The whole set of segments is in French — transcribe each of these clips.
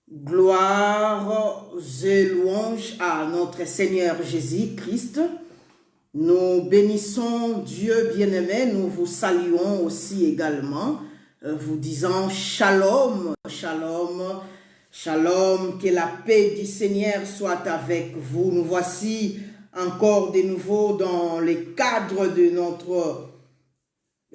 Gloire et louange à notre Seigneur Jésus-Christ. Nous bénissons Dieu bien-aimé, nous vous saluons aussi également, vous disant shalom, shalom, shalom, que la paix du Seigneur soit avec vous. Nous voici encore de nouveau dans le cadre de notre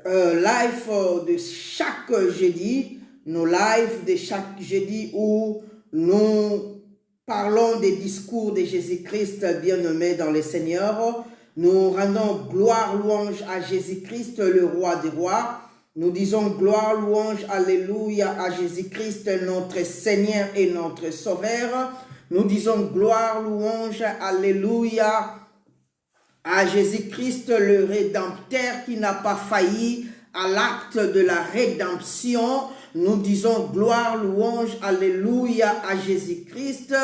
live de chaque jeudi, nos lives de chaque jeudi où nous parlons des discours de Jésus-Christ bien-aimé dans le Seigneur. Nous rendons gloire, louange à Jésus-Christ, le roi des rois. Nous disons gloire, louange, alléluia à Jésus-Christ, notre Seigneur et notre Sauveur. Nous disons gloire, louange, alléluia à Jésus-Christ, le Rédempteur qui n'a pas failli à l'acte de la rédemption. Nous disons gloire, louange, alléluia à Jésus-Christ,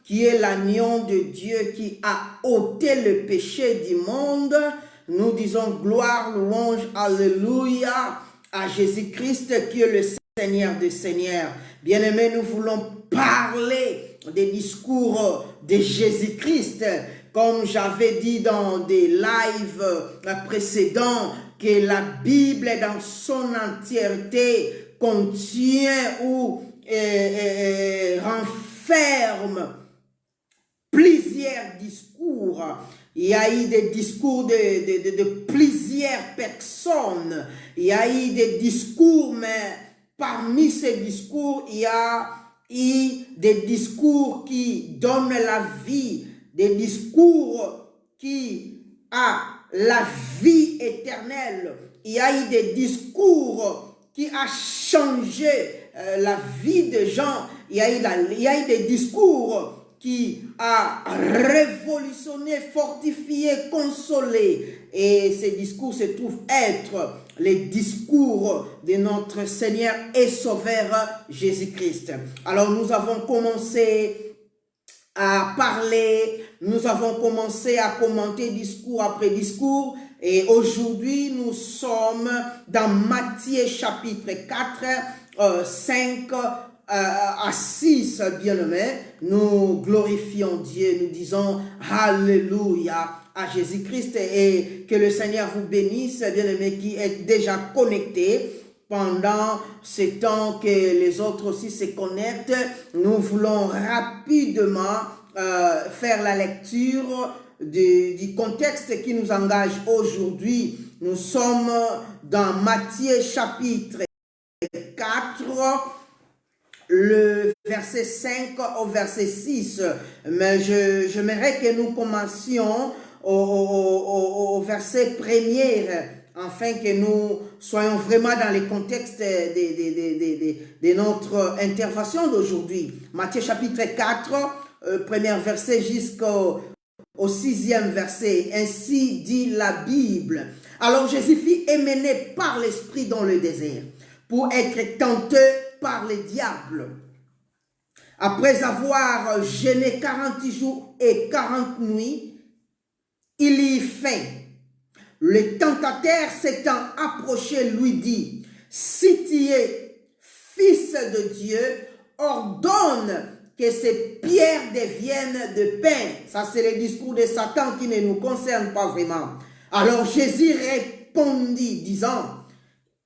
qui est l'agneau de Dieu qui a ôté le péché du monde. Nous disons gloire, louange, alléluia à Jésus-Christ, qui est le Seigneur des Seigneurs. Bien-aimés, nous voulons parler des discours de Jésus-Christ. Comme j'avais dit dans des lives précédents, que la Bible dans son entièreté contient ou renferme plusieurs discours. Il y a eu des discours de plusieurs personnes. Il y a eu des discours, mais parmi ces discours, il y a eu des discours qui donnent la vie, des discours qui a la vie éternelle. Il y a eu des discours qui a changé la vie des gens. Il y a eu des discours qui a révolutionné, fortifié, consolé. Et ces discours se trouvent être les discours de notre Seigneur et Sauveur Jésus-Christ. Alors nous avons commencé à parler, nous avons commencé à commenter discours après discours, et aujourd'hui nous sommes dans Matthieu chapitre 4, 5 à 6, bien-aimés. Nous glorifions Dieu, nous disons Alléluia à Jésus-Christ, et que le Seigneur vous bénisse, bien-aimés, qui êtes déjà connectés. Pendant ce temps que les autres aussi se connectent, nous voulons rapidement faire la lecture du contexte qui nous engage aujourd'hui. Nous sommes dans Matthieu chapitre 4, le verset 5 au verset 6. Mais j'aimerais que nous commencions au verset premier, afin que nous soyons vraiment dans le contexte de notre intervention d'aujourd'hui. Matthieu chapitre 4, premier verset jusqu'au 6e verset. Ainsi dit la Bible. Alors Jésus fut emmené par l'Esprit dans le désert pour être tenté par le diable. Après avoir jeûné 40 jours et 40 nuits, il y eut faim. Le tentateur s'étant approché lui dit, si tu es fils de Dieu, ordonne que ces pierres deviennent de pain. Ça, c'est le discours de Satan qui ne nous concerne pas vraiment. Alors Jésus répondit, disant,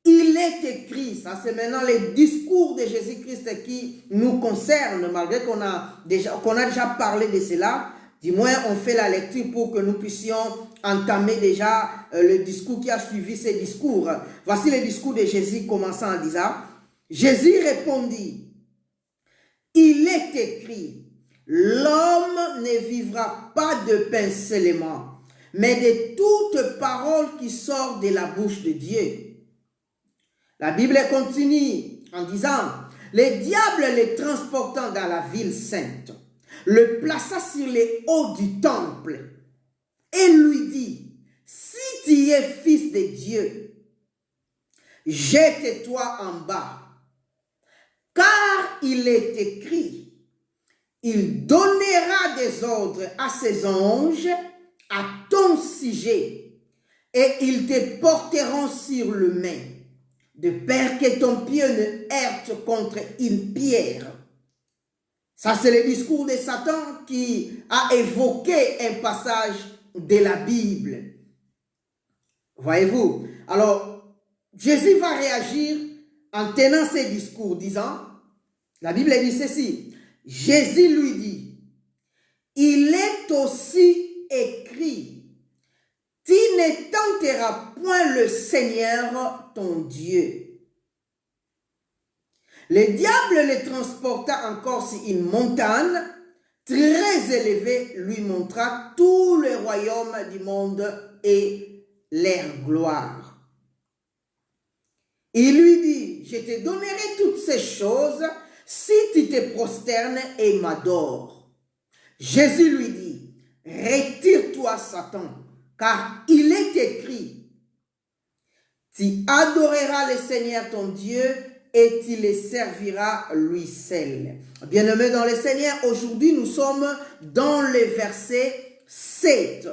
il est écrit, ça c'est maintenant le discours de Jésus-Christ qui nous concerne, malgré qu'on a déjà parlé de cela. Du moins, on fait la lecture pour que nous puissions entamer déjà le discours qui a suivi ces discours. Voici le discours de Jésus commençant en disant, Jésus répondit, il est écrit, l'homme ne vivra pas de pain seulement, mais de toute parole qui sort de la bouche de Dieu. La Bible continue en disant, le diable le transportant dans la ville sainte, le plaça sur les hauts du temple et lui dit, si tu es fils de Dieu, jette-toi en bas, car il est écrit, il donnera des ordres à ses anges à ton sujet et ils te porteront sur le main, de peur que ton pied ne heurte contre une pierre. Ça, c'est le discours de Satan qui a évoqué un passage de la Bible. Voyez-vous? Alors, Jésus va réagir en tenant ce discours, disant, la Bible dit ceci, Jésus lui dit, il est aussi écrit, tu ne tenteras point le Seigneur ton Dieu. Le diable le transporta encore sur une montagne très élevée, lui montra tout le royaume du monde et leur gloire. Il lui dit, je te donnerai toutes ces choses si tu te prosternes et m'adores. Jésus lui dit, retire-toi Satan, car il est écrit, tu adoreras le Seigneur ton Dieu et tu le serviras lui seul. Bien-aimés dans le Seigneur, aujourd'hui nous sommes dans le verset 7.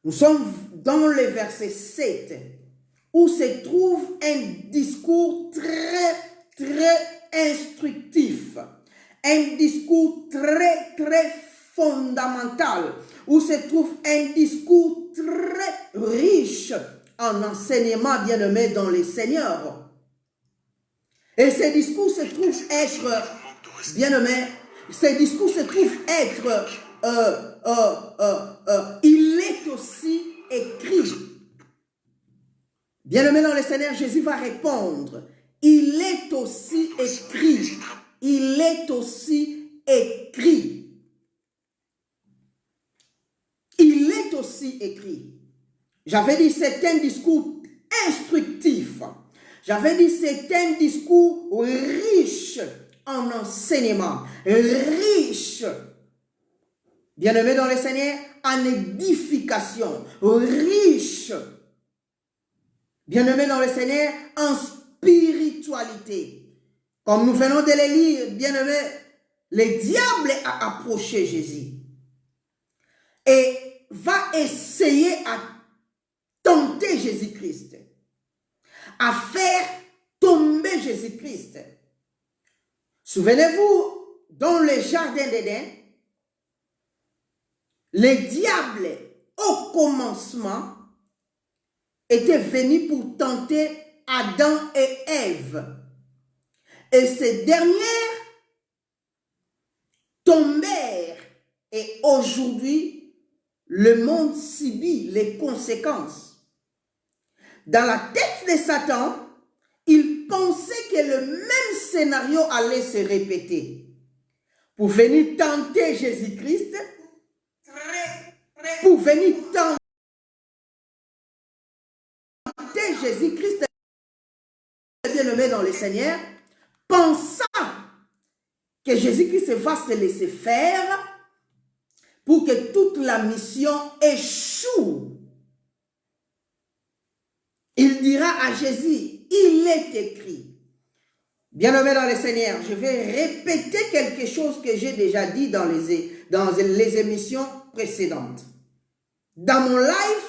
Nous sommes dans le verset 7 où se trouve un discours très instructif, un discours très fondamental, où se trouve un discours très riche en enseignement, bien-aimé dans le Seigneur. Et ce discours se trouve être, bien-aimé, ce discours se trouve être, il est aussi écrit. Bien-aimé dans le Seigneur, Jésus va répondre, il est aussi écrit. Il est aussi écrit. Il est aussi écrit. J'avais dit c'est un discours instructif. J'avais dit c'est un discours riche en enseignement, riche, bien-aimé dans le Seigneur, en édification, riche, bien-aimé dans le Seigneur, en spiritualité. Comme nous venons de le lire, bien-aimé, le diable a approché Jésus et va essayer à tenter Jésus-Christ, à faire tomber Jésus-Christ. Souvenez-vous, dans le jardin d'Éden, le diable, au commencement, était venu pour tenter Adam et Ève. Et ces dernières tombèrent. Et aujourd'hui, le monde subit les conséquences. Dans la tête de Satan, il pensait que le même scénario allait se répéter. Pour venir tenter Jésus-Christ, pour venir tenter Jésus-Christ, bien-aimé dans le Seigneur, pensant que Jésus-Christ va se laisser faire pour que toute la mission échoue. Il dira à Jésus, il est écrit. Bien-aimé dans le Seigneur, je vais répéter quelque chose que j'ai déjà dit dans les émissions précédentes. Dans mon live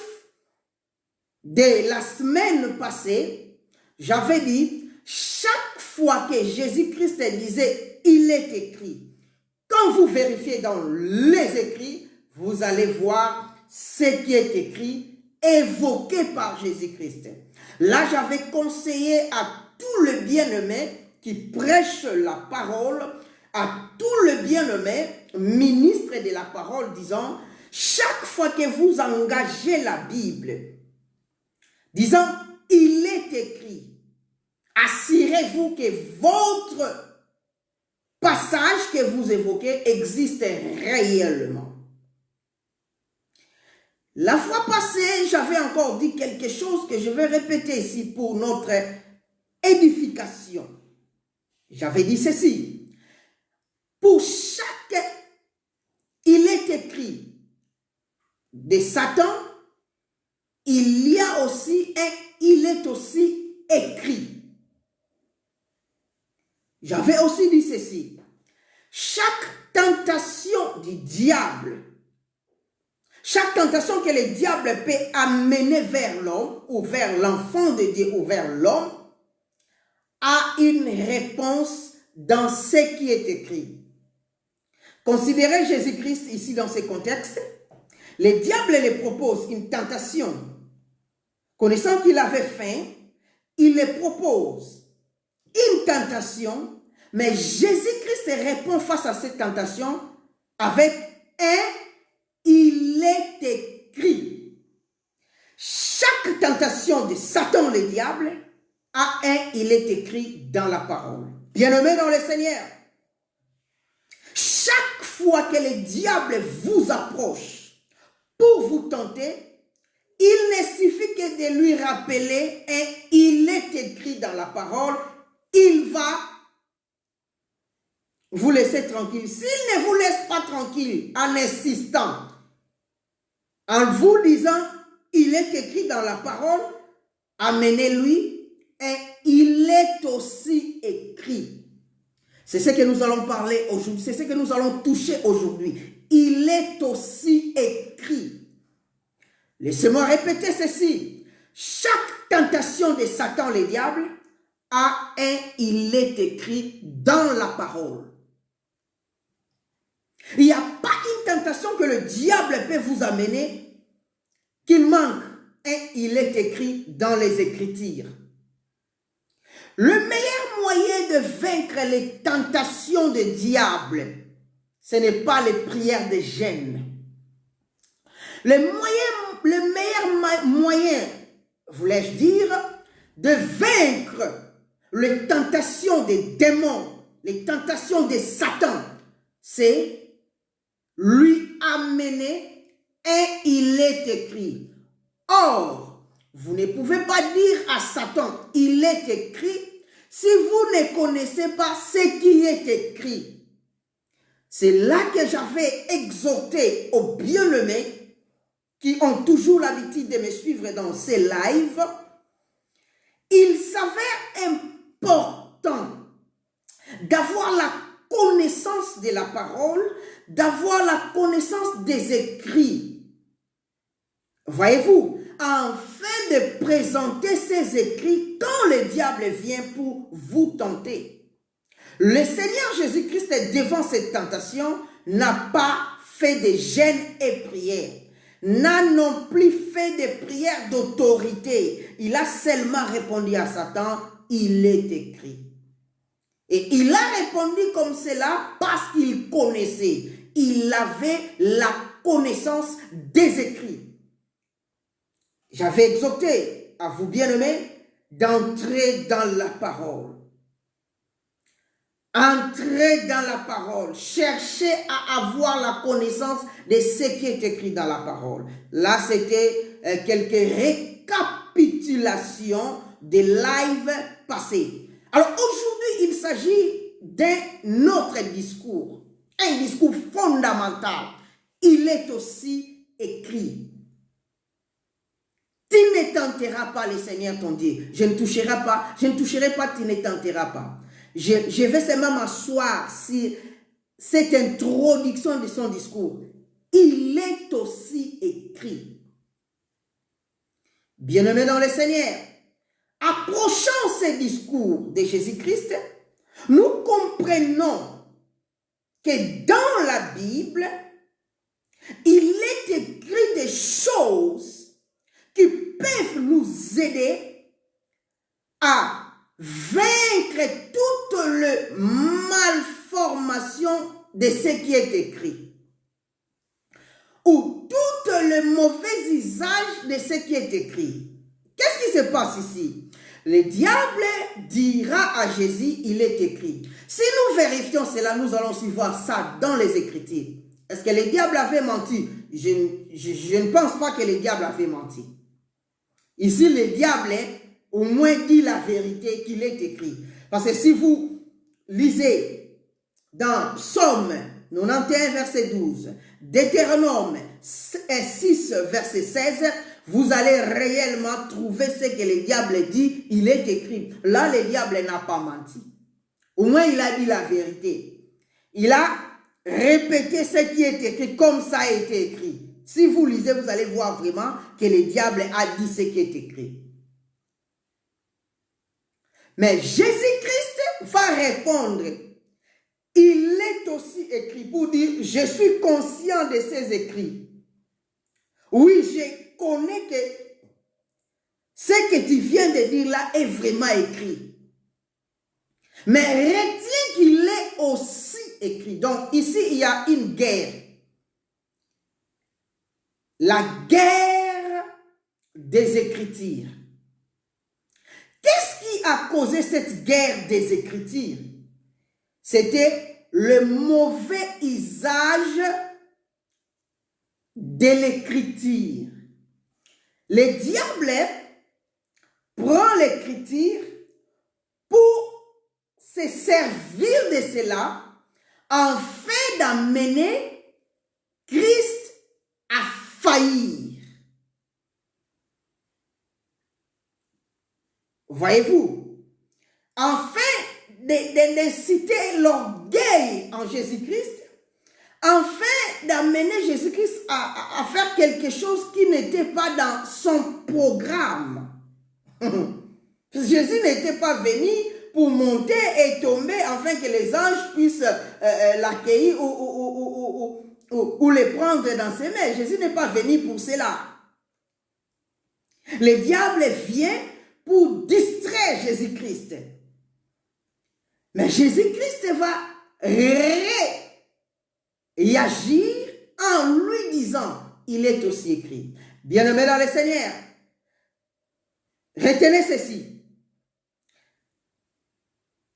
de la semaine passée, j'avais dit, chaque fois que Jésus-Christ disait, il est écrit, quand vous vérifiez dans les écrits, vous allez voir ce qui est écrit, évoqué par Jésus-Christ. Là, j'avais conseillé à tout le bien-aimé qui prêche la parole, à tout le bien-aimé ministre de la parole, disant, chaque fois que vous engagez la Bible, disant, il est écrit, assurez-vous que votre passage que vous évoquez existe réellement. La fois passée, j'avais encore dit quelque chose que je vais répéter ici pour notre édification. J'avais dit ceci. Pour chaque, il est écrit de Satan, il y a aussi un, il est aussi écrit. J'avais aussi dit ceci. Chaque tentation du diable, chaque tentation que le diable peut amener vers l'homme, ou vers l'enfant de Dieu, ou vers l'homme, a une réponse dans ce qui est écrit. Considérez Jésus-Christ ici dans ce contexte. Le diable lui propose une tentation. Connaissant qu'il avait faim, il lui propose une tentation, mais Jésus-Christ répond face à cette tentation avec un « il est écrit ». Chaque tentation de Satan le diable a un « il est écrit » dans la parole. Bien-aimés dans le Seigneur, chaque fois que le diable vous approche pour vous tenter, il ne suffit que de lui rappeler un « il est écrit » dans la parole, il va vous laisser tranquille. S'il ne vous laisse pas tranquille en insistant, en vous disant « il est écrit dans la parole », amenez-lui un « il est aussi écrit ». C'est ce que nous allons parler aujourd'hui, c'est ce que nous allons toucher aujourd'hui. Il est aussi écrit. Laissez-moi répéter ceci. Chaque tentation de Satan, le diable, a un « il est écrit » dans la parole. Il n'y a pas une tentation que le diable peut vous amener qui manque un « il est écrit » dans les Écritures. Le meilleur moyen de vaincre les tentations du diable, ce n'est pas les prières de jeûne. Le meilleur moyen, voulais-je dire, de vaincre les tentations des démons, les tentations de Satan, c'est lui amener un « il est écrit ». Or, vous ne pouvez pas dire à Satan « il est écrit » si vous ne connaissez pas ce qui est écrit. C'est là que j'avais exhorté aux bien-aimés qui ont toujours l'habitude de me suivre dans ces lives. Il s'avère important d'avoir la connaissance de la parole, d'avoir la connaissance des écrits. Voyez-vous, afin de présenter ces écrits quand le diable vient pour vous tenter. Le Seigneur Jésus-Christ, devant cette tentation, n'a pas fait de jeûne et prière, n'a non plus fait de prière d'autorité. Il a seulement répondu à Satan, il est écrit. Et il a répondu comme cela parce qu'il connaissait. Il avait la connaissance des écrits. J'avais exhorté à vous bien-aimés d'entrer dans la parole. Entrez dans la parole. Cherchez à avoir la connaissance de ce qui est écrit dans la parole. Là, c'était quelques récapitulations des lives passés. Alors aujourd'hui, il s'agit d'un autre discours. Un discours fondamental. Il est aussi écrit. Tu ne tenteras pas le Seigneur ton Dieu. Je ne toucherai pas, tu ne tenteras pas. Je vais seulement m'asseoir sur cette introduction de son discours. Il est aussi écrit. Bien-aimés dans le Seigneur, approchant ce discours de Jésus-Christ, nous comprenons que dans la Bible, il est écrit des choses qui peuvent nous aider à vaincre toute la malformation de ce qui est écrit ou tout le mauvais usage de ce qui est écrit. Qu'est-ce qui se passe ici? Le diable dira à Jésus, il est écrit. Si nous vérifions cela, nous allons aussi voir ça dans les Écritures. Est-ce que le diable avait menti? Je ne pense pas que le diable avait menti. Ici, le diable, au moins, dit la vérité qu'il est écrit. Parce que si vous lisez dans Psaume 91, verset 12, Deutéronome 6, verset 16, vous allez réellement trouver ce que le diable dit, il est écrit. Là, le diable n'a pas menti. Au moins, il a dit la vérité. Il a répété ce qui est écrit comme ça a été écrit. Si vous lisez, vous allez voir vraiment que le diable a dit ce qui est écrit. Mais Jésus-Christ va répondre, il est aussi écrit pour dire, je suis conscient de ces écrits. Oui, je connais que ce que tu viens de dire là est vraiment écrit. Mais retiens qu'il est aussi écrit. Donc ici, il y a une guerre. La guerre des Écritures. Qu'est-ce qui a causé cette guerre des Écritures? C'était le mauvais usage de l'Écriture. Le diable prend l'Écriture pour se servir de cela afin d'amener Christ à faillir. Voyez-vous, afin d'inciter l'orgueil en Jésus-Christ, afin d'amener Jésus-Christ à faire quelque chose qui n'était pas dans son programme. Jésus n'était pas venu pour monter et tomber afin que les anges puissent l'accueillir ou les prendre dans ses mains. Jésus n'est pas venu pour cela. Le diable vient pour distraire Jésus-Christ. Mais Jésus-Christ va réagir en lui disant, il est aussi écrit. Bien-aimés dans le Seigneur, retenez ceci.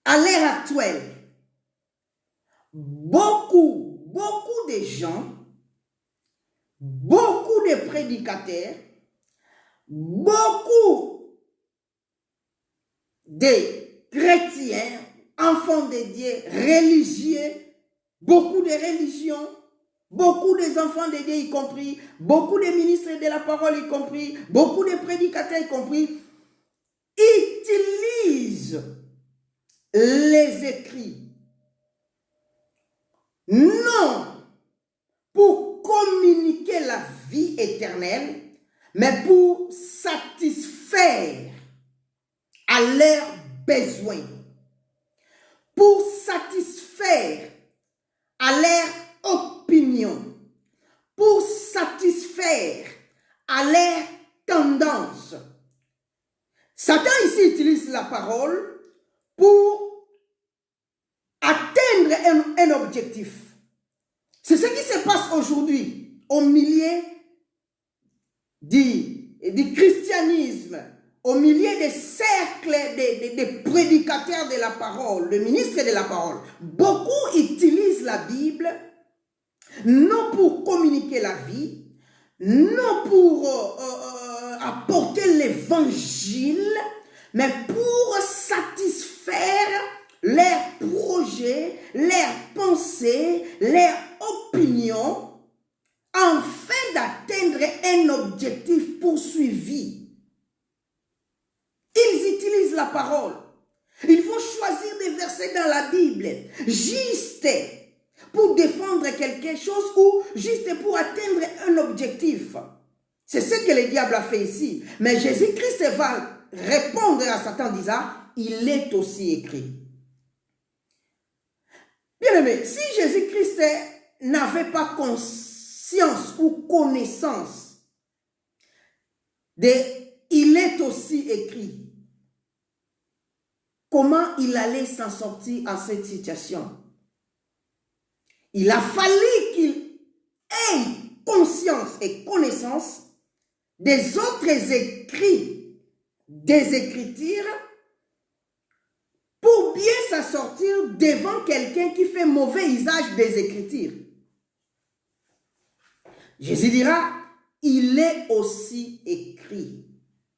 À l'ère actuelle, beaucoup de gens, beaucoup de prédicateurs, beaucoup de chrétiens, enfants de Dieu, religieux, beaucoup de religions, beaucoup des enfants de Dieu y compris, beaucoup de ministres de la parole y compris, beaucoup de prédicateurs y compris, utilisent les écrits non pour communiquer la vie éternelle, mais pour satisfaire à leurs besoins, pour satisfaire à leur opinion, pour satisfaire à leur tendance. Satan ici utilise la parole pour atteindre un objectif. C'est ce qui se passe aujourd'hui au milieu du christianisme, au milieu des cercles des prédicateurs de la parole, des ministres de la parole. Beaucoup utilisent la Bible non pour communiquer la vie, non pour apporter l'évangile, mais pour satisfaire leurs projets, leurs pensées, leurs opinions, afin d'atteindre un objectif poursuivi. Ils utilisent la parole. Ils vont choisir des versets dans la Bible, juste pour défendre quelque chose ou juste pour atteindre un objectif. C'est ce que le diable a fait ici. Mais Jésus-Christ va répondre à Satan en disant, il est aussi écrit. Bien aimé, si Jésus-Christ n'avait pas conscience ou connaissance de il est aussi écrit, comment il allait s'en sortir à cette situation? Il a fallu qu'il ait conscience et connaissance des autres écrits, des Écritures, pour bien s'en sortir devant quelqu'un qui fait mauvais usage des Écritures. Jésus dira, il est aussi écrit.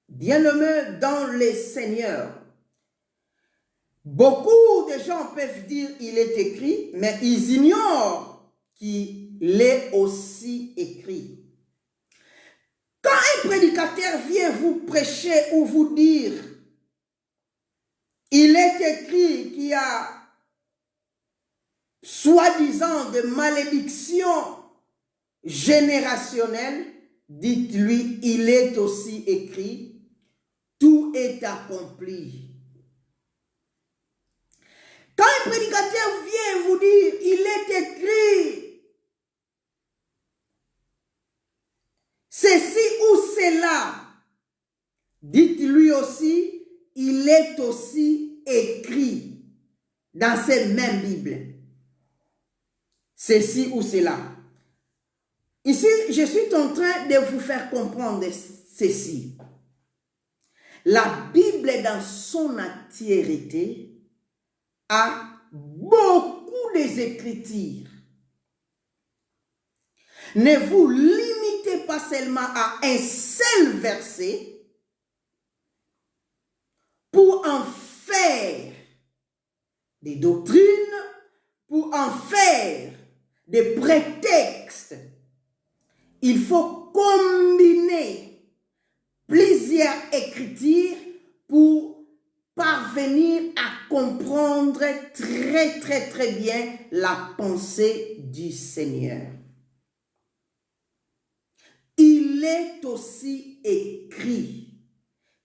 Bien-aimé dans le Seigneur. Beaucoup de gens peuvent dire il est écrit, mais ils ignorent qu'il est aussi écrit. Quand un prédicateur vient vous prêcher ou vous dire il est écrit qu'il y a soi-disant de malédiction générationnelle, dites-lui il est aussi écrit, tout est accompli. Quand un prédicateur vient vous dire, il est écrit, ceci ou cela, dites-lui aussi, il est aussi écrit dans cette même Bible. Ceci ou cela. Ici, je suis en train de vous faire comprendre ceci. La Bible dans son entièreté a beaucoup d'écritures. Ne vous limitez pas seulement à un seul verset pour en faire des doctrines, pour en faire des prétextes. Il faut combiner plusieurs écritures pour parvenir à comprendre très bien la pensée du Seigneur. Il est aussi écrit.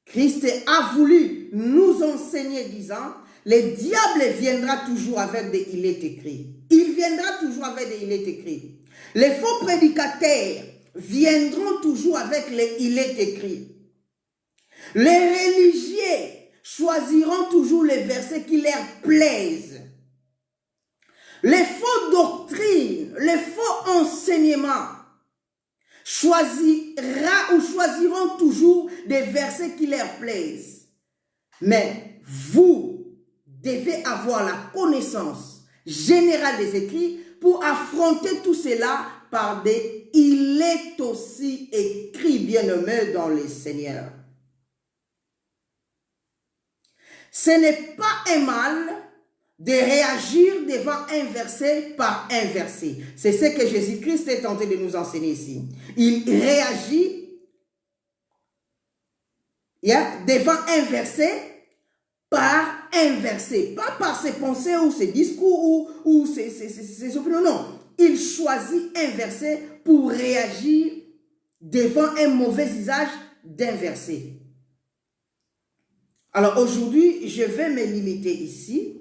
Christ a voulu nous enseigner disant, le diable viendra toujours avec des il est écrit. Il viendra toujours avec des il est écrit. Les faux prédicateurs viendront toujours avec les il est écrit. Les religieux choisiront toujours les versets qui leur plaisent. Les fausses doctrines, les faux enseignements choisiront toujours des versets qui leur plaisent. Mais vous devez avoir la connaissance générale des écrits pour affronter tout cela par des « il est aussi écrit, bien-aimé dans le Seigneur ». Ce n'est pas un mal de réagir devant un verset par un verset. C'est ce que Jésus-Christ est tenté de nous enseigner ici. Il réagit devant un verset par un verset. Pas par ses pensées ou ses discours ou ses opinions. Non. Il choisit un verset pour réagir devant un mauvais usage d'un verset. Alors aujourd'hui, je vais me limiter ici.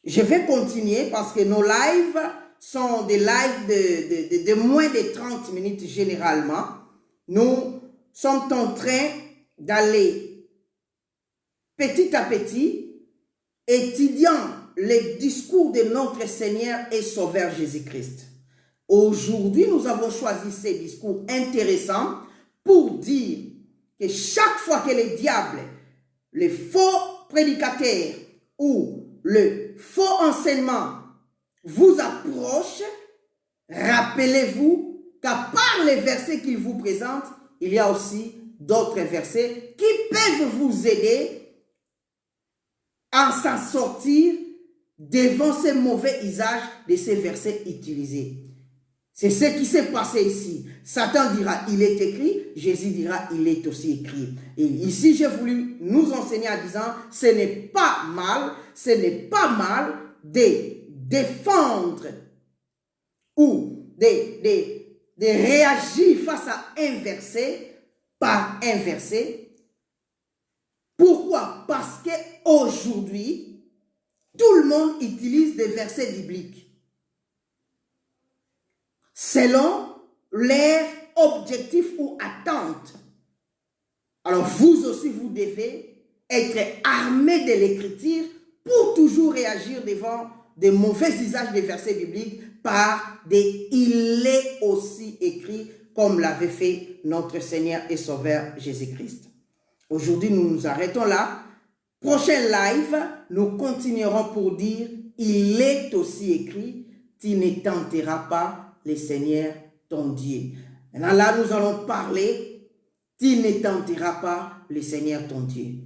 Je vais continuer parce que nos lives sont des lives de moins de 30 minutes généralement. Nous sommes en train d'aller petit à petit étudiant les discours de notre Seigneur et Sauveur Jésus-Christ. Aujourd'hui, nous avons choisi ces discours intéressants pour dire que chaque fois que le diable, le faux prédicateur ou le faux enseignement vous approche, rappelez-vous qu'à part les versets qu'il vous présente, il y a aussi d'autres versets qui peuvent vous aider à s'en sortir devant ce mauvais usage de ces versets utilisés. C'est ce qui s'est passé ici. Satan dira, il est écrit. Jésus dira, il est aussi écrit. Et ici, j'ai voulu nous enseigner en disant, ce n'est pas mal de défendre ou de réagir face à un verset par un verset. Pourquoi? Parce qu'aujourd'hui, tout le monde utilise des versets bibliques selon leur objectif ou attente. Alors vous aussi, vous devez être armé de l'écriture pour toujours réagir devant des mauvais usages des versets bibliques par des « il est aussi écrit » comme l'avait fait notre Seigneur et Sauveur Jésus-Christ. Aujourd'hui, nous nous arrêtons là. Prochain live, nous continuerons pour dire « il est aussi écrit, tu ne tenteras pas le Seigneur ton Dieu ». Maintenant là, nous allons parler « tu ne tenteras pas le Seigneur ton Dieu ».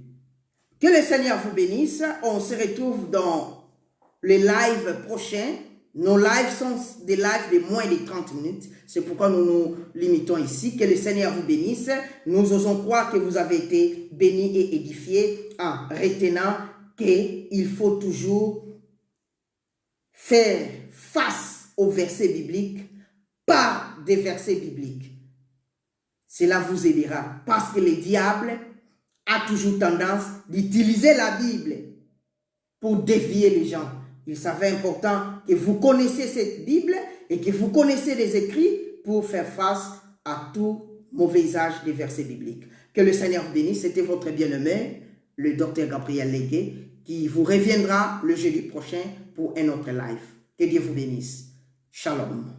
Que le Seigneur vous bénisse. On se retrouve dans les lives prochains. Nos lives sont des lives de moins de 30 minutes. C'est pourquoi nous nous limitons ici. Que le Seigneur vous bénisse. Nous osons croire que vous avez été bénis et édifiés en retenant qu'il faut toujours faire face aux versets bibliques par des versets bibliques. Cela vous aidera parce que le diable a toujours tendance d'utiliser la Bible pour dévier les gens. il s'avère important que vous connaissiez cette Bible et que vous connaissiez les écrits pour faire face à tout mauvais usage des versets bibliques. Que le Seigneur vous bénisse. C'était votre bien-aimé, le docteur Gabriel Légué, qui vous reviendra le jeudi prochain pour un autre live. Que Dieu vous bénisse. Shalom.